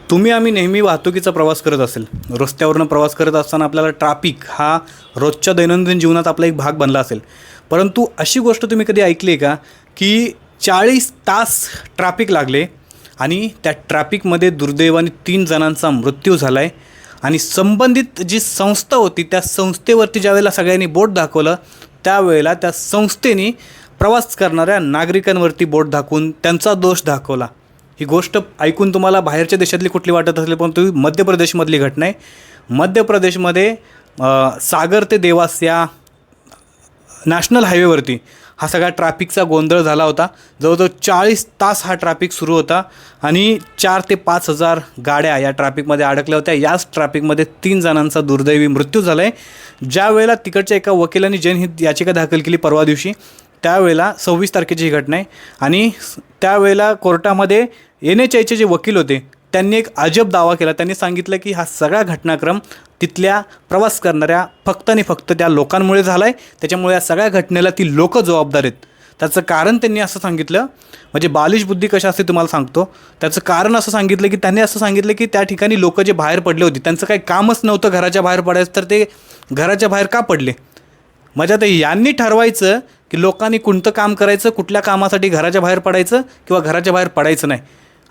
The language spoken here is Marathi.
तुम्ही आम्ही नेहमी वाहतुकीचा प्रवास करत असेल, रस्त्यावरनं प्रवास करत असताना आपल्याला ट्रॅफिक हा रोजच्या दैनंदिन जीवनात आपला एक भाग बनला असेल. परंतु अशी गोष्ट तुम्ही कधी ऐकली आहे का, की 40 तास ट्रॅफिक लागले आणि त्या ट्रॅफिकमध्ये दुर्दैवाने 3 जणांचा मृत्यू झाला आहे आणि संबंधित जी संस्था होती त्या संस्थेवरती ज्यावेळेला सगळ्यांनी बोट दाखवलं त्यावेळेला त्या संस्थेने प्रवास करणाऱ्या नागरिकांवरती बोट दाखवून त्यांचा दोष दाखवला. ही गोष्ट ऐकून तुम्हाला बाहेरच्या देशातली कुठली वाटत असेल, पण तुम्ही मध्य प्रदेशमधली घटना आहे. मध्य प्रदेशमध्ये सागर ते देवास या नॅशनल हायवेवरती हा सगळा ट्रॅफिकचा गोंधळ झाला होता. जवळजवळ 40 तास हा ट्रॅफिक सुरू होता आणि 4 ते 5 हजार गाड्या या ट्रॅफिकमध्ये अडकल्या होत्या. याच ट्रॅफिकमध्ये 3 जणांचा दुर्दैवी मृत्यू झाला आहे. ज्या वेळेला तिकडच्या एका वकिलांनी जनहित याचिका दाखल केली परवा दिवशी, त्यावेळेला 26 तारखेची ही घटना आहे आणि त्यावेळेला कोर्टामध्ये NHAचे जे वकील होते त्यांनी एक अजब दावा केला. त्यांनी सांगितलं की हा सगळा घटनाक्रम तिथल्या प्रवास करणाऱ्या फक्त आणि फक्त त्या लोकांमुळे झाला आहे. त्याच्यामुळे या सगळ्या घटनेला ती लोकं जबाबदार आहेत. त्याचं कारण त्यांनी असं सांगितलं, म्हणजे बालिश बुद्धी कशा असते तुम्हाला सांगतो. त्याचं कारण असं सांगितलं की त्यांनी असं सांगितलं की त्या ठिकाणी लोकं जे बाहेर पडले होते त्यांचं काही कामच नव्हतं घराच्या बाहेर पडायचं, तर ते घराच्या बाहेर का पडले. म्हणजे आता यांनी ठरवायचं की लोकांनी कोणतं काम करायचं, कुठल्या कामासाठी घराच्या बाहेर पडायचं किंवा घराच्या बाहेर पडायचं नाही.